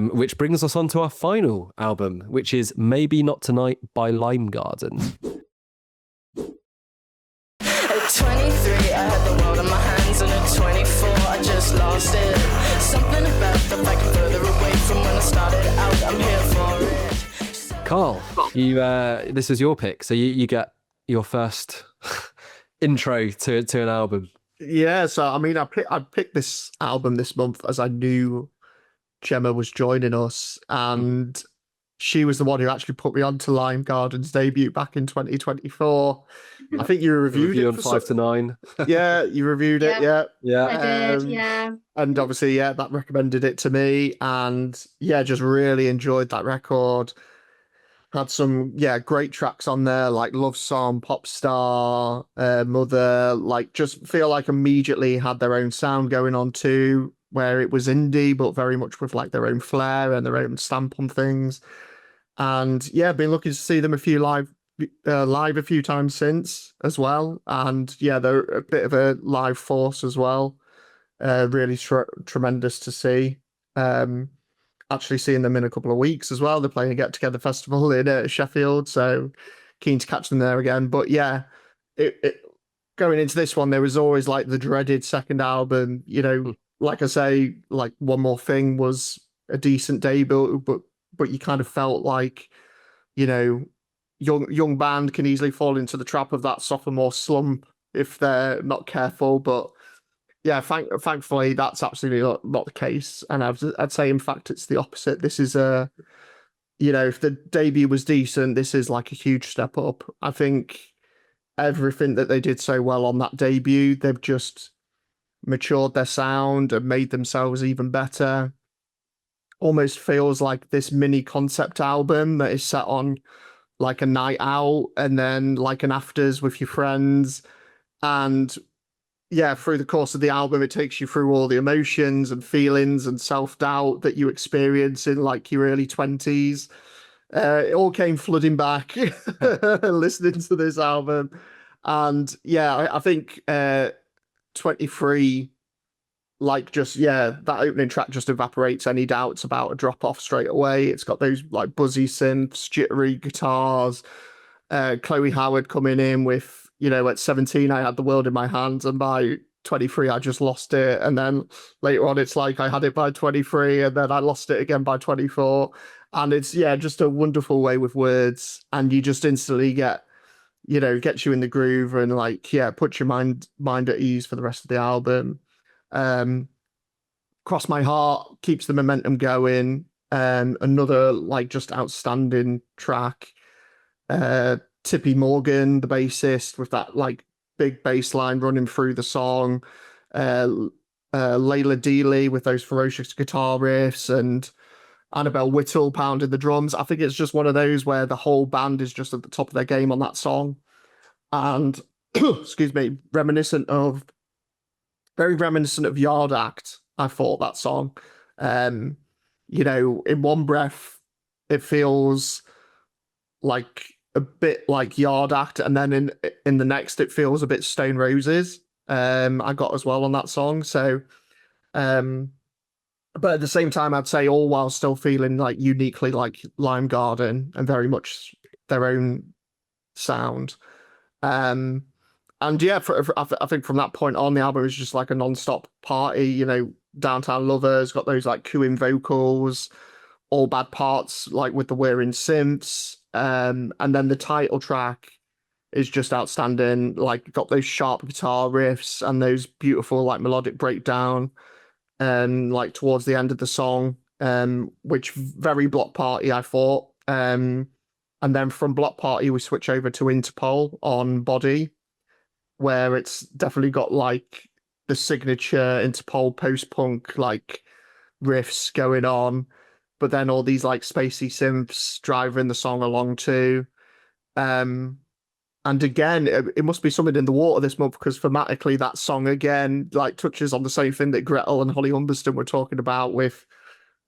which brings us on to our final album, which is Maybe Not Tonight by Lime Garden. At 23, I had the world in my hands, and at 24, I just lost it. Something about the fact I'm further away from when I started out, I'm here for it. Karl, this is your pick, so you get your first intro to an album. Yeah, so I mean, I picked this album this month as I knew Gemma was joining us, and she was the one who actually put me onto Lime Garden's debut back in 2024. I think you reviewed it on 5 to 9. Yeah, you reviewed it. Yeah, I did. Yeah, and obviously, that recommended it to me, and just really enjoyed that record. Had some great tracks on there, like Love Song, Pop Star, Mother. Like, just feel like immediately had their own sound going on too, where it was indie but very much with like their own flair and their own stamp on things. And been looking to see them live a few times since as well. And they're a bit of a live force as well. Really tremendous to see. Actually seeing them in a couple of weeks as well. They're playing a Get Together festival in Sheffield, so keen to catch them there again. But going into this one, there was always like the dreaded second album. Like I say, like One More Thing was a decent debut, but you kind of felt like, young band can easily fall into the trap of that sophomore slump if they're not careful. But thankfully that's absolutely not the case, and I'd say in fact it's the opposite. This is if the debut was decent, this is like a huge step up. I think everything that they did so well on that debut, they've just matured their sound and made themselves even better. Almost feels like this mini concept album that is set on like a night out and then like an afters with your friends. And through the course of the album, it takes you through all the emotions and feelings and self-doubt that you experience in like your early 20s. It all came flooding back listening to this album. And I think 23, like that opening track just evaporates any doubts about a drop-off straight away. It's got those like buzzy synths, jittery guitars, Chloe Howard coming in with, at 17, I had the world in my hands, and by 23, I just lost it. And then later on, it's like I had it by 23, and then I lost it again by 24. And it's, just a wonderful way with words. And you just instantly gets you in the groove and like, put your mind at ease for the rest of the album. Cross My Heart keeps the momentum going. Another like just outstanding track. Tippy Morgan, the bassist, with that like big bass line running through the song. Layla Dealey with those ferocious guitar riffs, and Annabelle Whittle pounding the drums. I think it's just one of those where the whole band is just at the top of their game on that song. And excuse me, very reminiscent of Yard Act, I thought, that song. In one breath, it feels like a bit like Yard Act, and then in the next it feels a bit Stone Roses. I got as well on that song. So but at the same time, I'd say all while still feeling like uniquely like Lime Garden and very much their own sound. And I think from that point on, the album is just like a non-stop party. Downtown Lovers got those like cooing vocals, all bad parts like with the whirring synths. And then the title track is just outstanding. Like, got those sharp guitar riffs and those beautiful like melodic breakdown, like towards the end of the song, which very Block Party, I thought. And then from Block Party we switch over to Interpol on Body, where it's definitely got like the signature Interpol post-punk like riffs going on, but then all these like spacey synths driving the song along too. And again, it must be something in the water this month, because thematically that song again like touches on the same thing that Gretel and Holly Humberston were talking about with,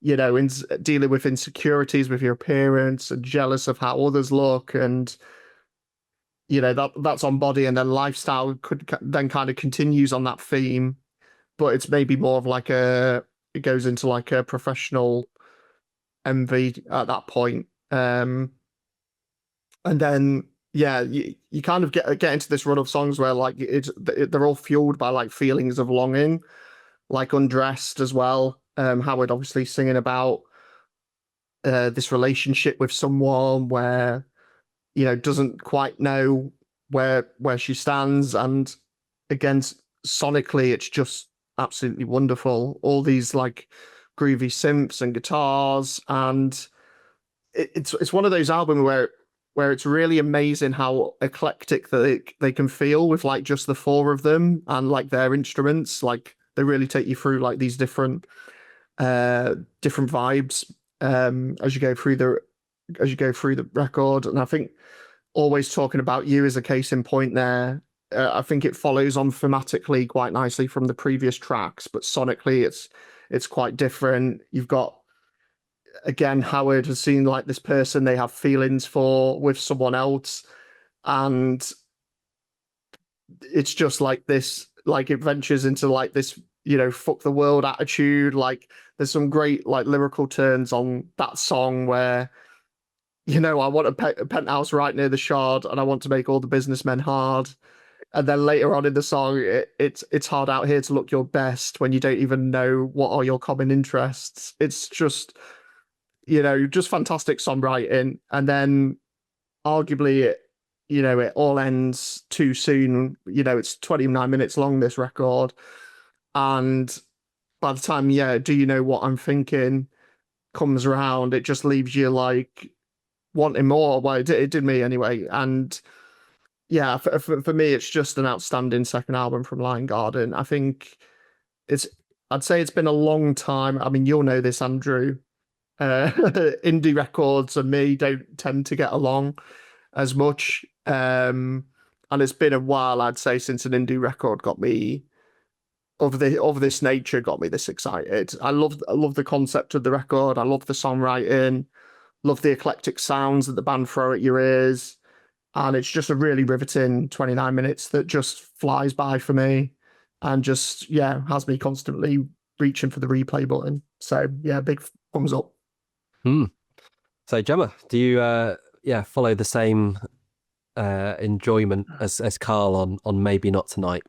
dealing with insecurities with your appearance and jealous of how others look. And that's on Body, and then Lifestyle then kind of continues on that theme, but it's maybe more of like it goes into like a professional envy at that point. And then you kind of get into this run of songs where like they're all fueled by like feelings of longing, like Undressed as well. Howard obviously singing about this relationship with someone where, you know, doesn't quite know where she stands, and again, sonically it's just absolutely wonderful. All these like groovy synths and guitars, and it's one of those albums where it's really amazing how eclectic they can feel with like just the four of them and like their instruments. Like they really take you through like these different vibes as you go through the record. And I think Always Talking About You is a case in point there. I think it follows on thematically quite nicely from the previous tracks, but sonically it's quite different. You've got, again, Howard has seen like this person they have feelings for with someone else, and it's just like this, like it ventures into like this, you know, fuck the world attitude. Like there's some great like lyrical turns on that song where, you know, I want a penthouse right near the Shard, and I want to make all the businessmen hard. And then later on in the song, it's hard out here to look your best when you don't even know what are your common interests. It's just, you know, just fantastic songwriting. And then arguably it all ends too soon. You know, it's 29 minutes long, this record. And by the time, Do You Know What I'm Thinking comes around, it just leaves you like wanting more. Well, it did me anyway. And yeah, for me, it's just an outstanding second album from Lion Garden. I think I'd say it's been a long time. I mean, you'll know this, Andrew. Indie records and me don't tend to get along as much. And it's been a while, I'd say, since an indie record got me of this nature, got me this excited. I love the concept of the record. I love the songwriting, love the eclectic sounds that the band throw at your ears. And it's just a really riveting 29 minutes that just flies by for me and just, has me constantly reaching for the replay button. So, big thumbs up. So, Gemma, do you, follow the same enjoyment as Karl on Maybe Not Tonight?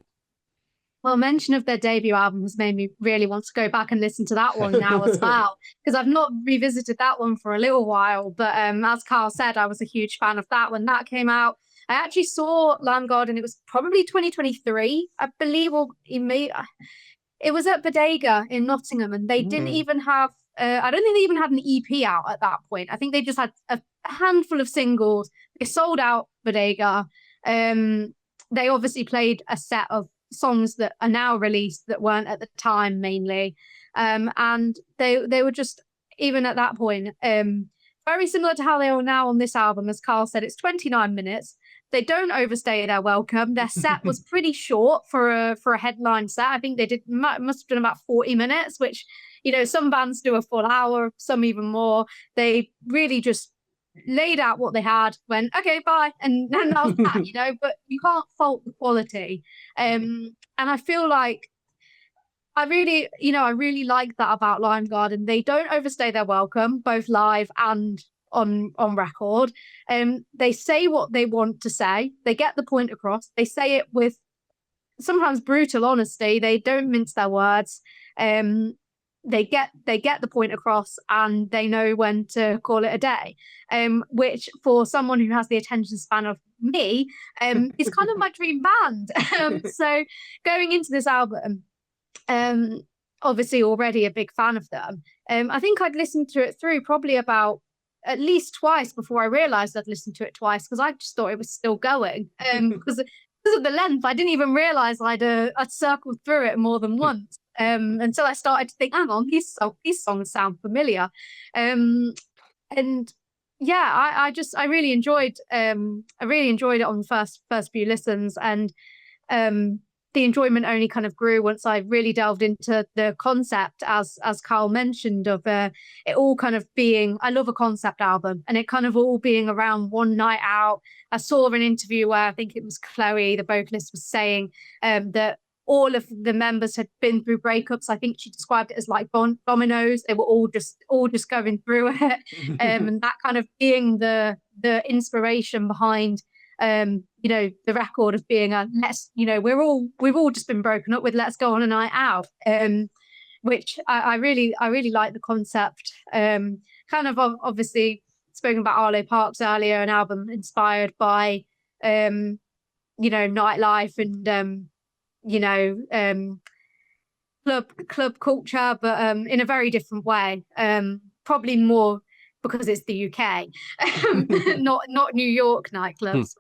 Well, mention of their debut album has made me really want to go back and listen to that one now as well, because I've not revisited that one for a little while. But as Karl said, I was a huge fan of that when that came out. I actually saw Lamb Garden. It was probably 2023, I believe, or it was at Bodega in Nottingham, and they didn't even have. I don't think they even had an EP out at that point. I think they just had a handful of singles. They sold out Bodega. They obviously played a set of songs that are now released that weren't at the time mainly, and they were just, even at that point, very similar to how they are now on this album. As Karl said, it's 29 minutes. They don't overstay their welcome. Their set was pretty short for a headline set. I think they must have done about 40 minutes, which, you know, some bands do a full hour, some even more. They really just laid out what they had, went, okay, bye, and then that was that, you know, but you can't fault the quality. And I feel like I really like that about Lion Garden. They don't overstay their welcome, both live and on record. They say what they want to say. They get the point across. They say it with sometimes brutal honesty. They don't mince their words. They get the point across, and they know when to call it a day, which for someone who has the attention span of me is kind of my dream band. So going into this album, obviously already a big fan of them. I think I'd listened to it through probably about at least twice before I realised I'd listened to it twice, because I just thought it was still going. Because of the length, I didn't even realise I'd circled through it more than once. Until I started to think, hang on, these songs sound familiar. And yeah, I really enjoyed it on the first few listens, and the enjoyment only kind of grew once I really delved into the concept, as Karl mentioned, of it all kind of being, I love a concept album, and it kind of all being around one night out. I saw an interview where I think it was Chloe, the vocalist, was saying that all of the members had been through breakups. I think she described it as like dominoes. They were all just going through it, and that kind of being the inspiration behind the record of being we've all just been broken up with, let's go on a night out, which I really like the concept. Kind of obviously spoken about Arlo Parks earlier, an album inspired by nightlife and club culture, but in a very different way. Probably more because it's the UK, not New York nightclubs.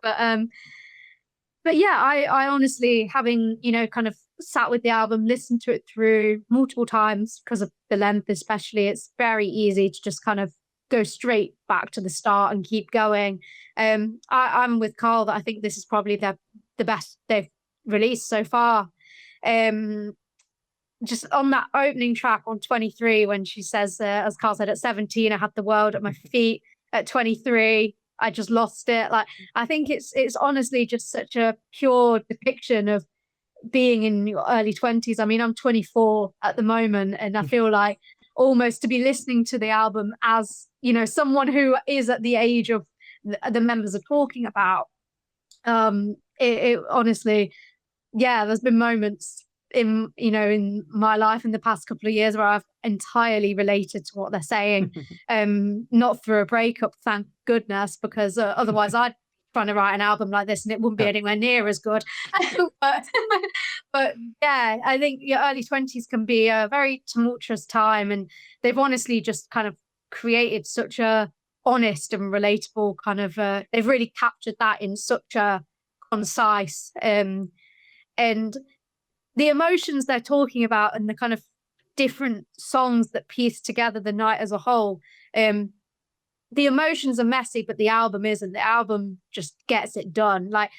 But yeah, I honestly, having kind of sat with the album, listened to it through multiple times because of the length, especially, it's very easy to just kind of go straight back to the start and keep going. I'm with Karl that I think this is probably the best they've released so far. Just on that opening track on 23, when she says, as Karl said, at 17 I had the world at my feet, at 23 I just lost it. Like, I think it's honestly just such a pure depiction of being in your early 20s. I mean, I'm 24 at the moment, and I feel like almost to be listening to the album as someone who is at the age of the members are talking about, it honestly, yeah, there's been moments in my life in the past couple of years where I've entirely related to what they're saying, not through a breakup, thank goodness, because otherwise I'd trying to write an album like this and it wouldn't be anywhere near as good. but yeah, I think your early 20s can be a very tumultuous time, and they've honestly just kind of created such a honest and relatable kind of they've really captured that in such a concise and the emotions they're talking about and the kind of different songs that piece together the night as a whole. The emotions are messy, but the album isn't. The album just gets it done. Like,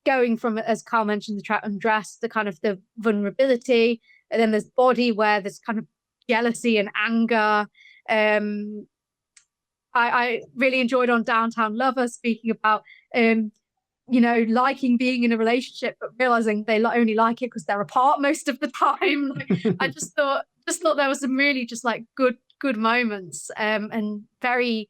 going from, as Karl mentioned, the track Undressed, the kind of the vulnerability, and then there's Body, where there's kind of jealousy and anger. I really enjoyed on Downtown Lover, speaking about liking being in a relationship, but realizing they only like it because they're apart most of the time. Like, I just thought there was some really just like good moments, and very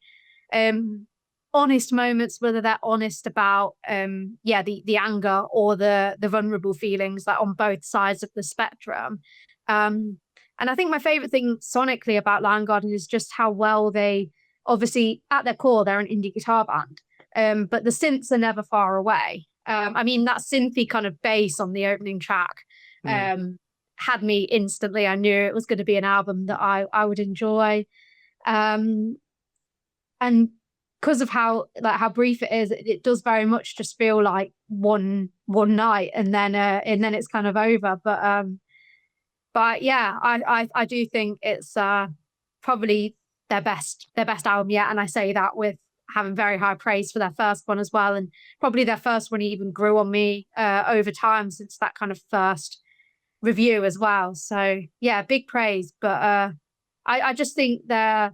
honest moments, whether they're honest about the anger or the vulnerable feelings, like on both sides of the spectrum. And I think my favorite thing sonically about Lion Garden is just how well they, obviously at their core they're an indie guitar band, but the synths are never far away. I mean, that synthy kind of bass on the opening track had me instantly. I knew it was going to be an album that I would enjoy, and because of how brief it is, it does very much just feel like one night, and then it's kind of over. But yeah, I do think it's probably their best album yet, and I say that with having very high praise for their first one as well, and probably their first one even grew on me over time since that kind of first review as well. So yeah, big praise. But I just think they're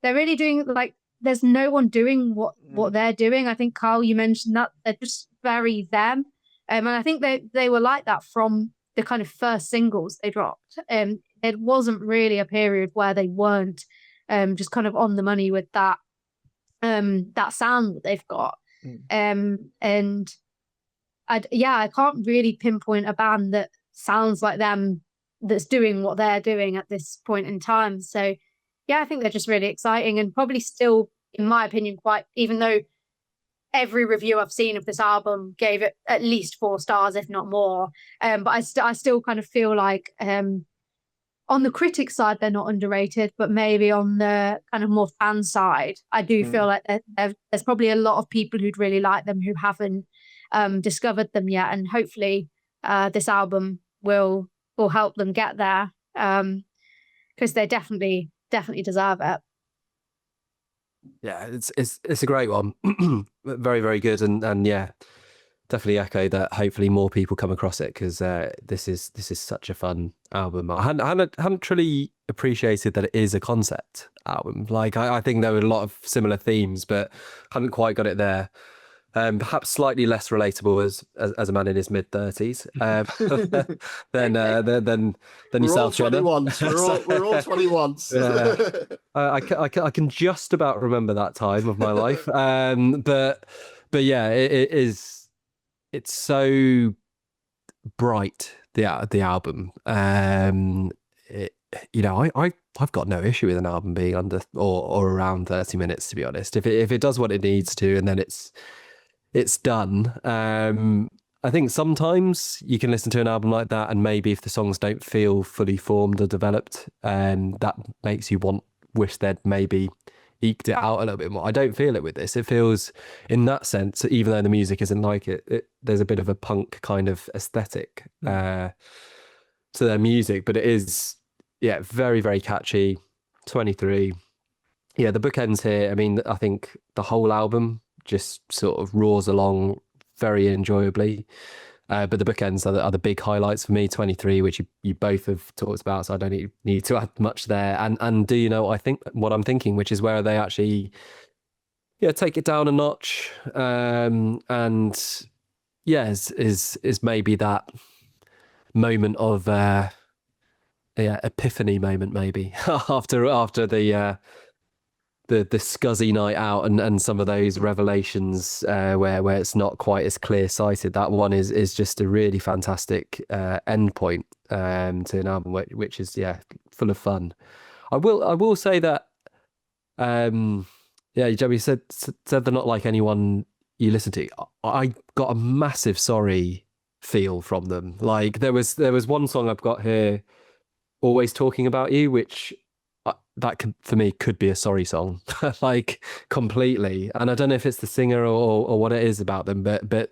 really doing, like, there's no one doing what they're doing. I think, Karl, you mentioned that they're just very them, and I think they were like that from the kind of first singles they dropped. It wasn't really a period where they weren't just kind of on the money with that sound that they've got. And I can't really pinpoint a band that sounds like them that's doing what they're doing at this point in time. So yeah, I think they're just really exciting, and probably still, in my opinion, quite, even though every review I've seen of this album gave it at least 4 stars, if not more, but I still kind of feel like on the critic side they're not underrated, but maybe on the kind of more fan side I do feel like there's probably a lot of people who'd really like them who haven't discovered them yet, and hopefully this album will help them get there, because they definitely deserve it. Yeah, it's a great one. Very, very good, and yeah, definitely echo that. Hopefully more people come across it, because this is such a fun album. I hadn't truly appreciated that it is a concept album. Like, I think there were a lot of similar themes, but hadn't quite got it there. Perhaps slightly less relatable as a man in his mid-30s than yourself, Gemma. We're all 21s. Yeah. I can just about remember that time of my life. But yeah, it's so bright, the album. I've got no issue with an album being under or around 30 minutes, to be honest. If it does what it needs to, and then it's done. I think sometimes you can listen to an album like that, and maybe if the songs don't feel fully formed or developed, that makes you wish they'd maybe eked it out a little bit more. I don't feel it with this. It feels, in that sense, even though the music isn't like it, there's a bit of a punk kind of aesthetic to their music, but it is, very, very catchy. 23. Yeah, the bookends here. I mean, I think the whole album just sort of roars along very enjoyably. But the bookends are the big highlights for me. 23, which you both have talked about, so I don't need to add much there. And do you know what I'm thinking, which is where they actually take it down a notch. Is maybe that moment of epiphany moment, maybe after the scuzzy night out and some of those revelations where it's not quite as clear sighted. That one is just a really fantastic end point to an album which is full of fun. I will say that Joey said they're not like anyone you listen to. I got a massive Sorry feel from them. Like there was one song I've got here, Always Talking About You, which that for me could be a Sorry song, like completely. And I don't know if it's the singer or what it is about them, but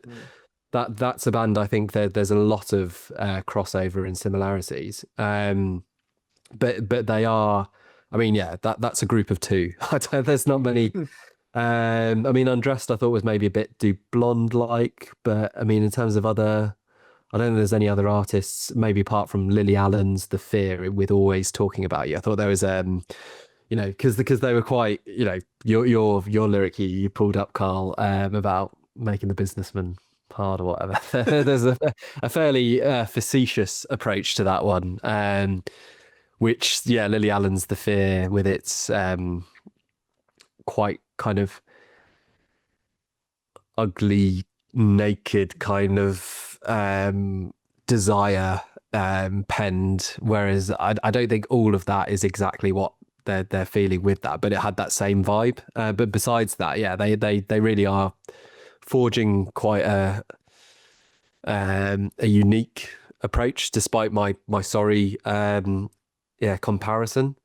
that's a band I think there's a lot of crossover and similarities. But they are, I mean, that's a group of two. There's not many. I mean, Undressed I thought was maybe a bit Do Blonde like, but I mean, in terms of other, I don't think there's any other artists, maybe apart from Lily Allen's The Fear with Always Talking About You. I thought there was, because they were quite, your lyric you pulled up, Karl, about making the businessman hard or whatever. There's a fairly facetious approach to that one, which, Lily Allen's The Fear with its quite kind of ugly, naked kind of desire penned, whereas I don't think all of that is exactly what they're feeling with that, but it had that same vibe. But besides that, they really are forging quite a unique approach, despite my Sorry comparison.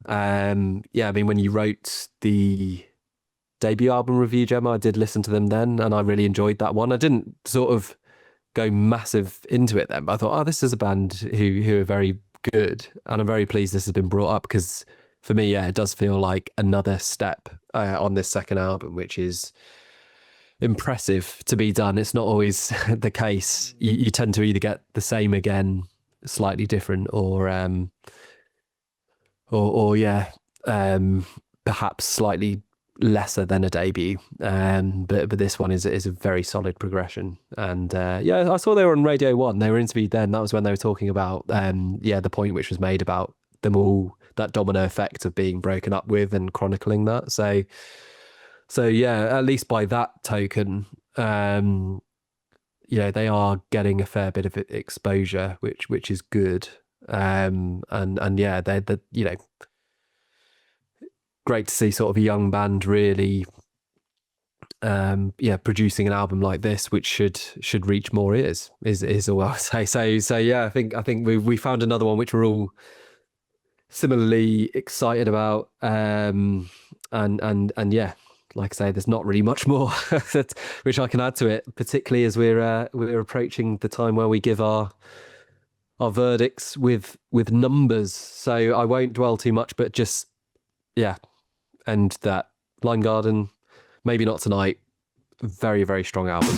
I mean, when you wrote the debut album review, Gemma, I did listen to them then, and I really enjoyed that one. I didn't sort of go massive into it then, but I thought, this is a band who are very good, and I'm very pleased this has been brought up, because for me, it does feel like another step on this second album, which is impressive to be done. It's not always the case. You tend to either get the same again, slightly different, or perhaps slightly lesser than a debut, but this one is a very solid progression. And I saw they were on Radio 1. They were interviewed then. That was when they were talking about the point which was made about them all, that domino effect of being broken up with and chronicling that. So at least by that token, they are getting a fair bit of exposure, which is good. They're great to see sort of a young band really producing an album like this, which should reach more ears, is all I'll say. So I think we found another one which we're all similarly excited about, and like I say, there's not really much more which I can add to it, particularly as we're approaching the time where we give our verdicts with numbers. So I won't dwell too much, but just and that Lime Garden, maybe not tonight. Very, very strong album.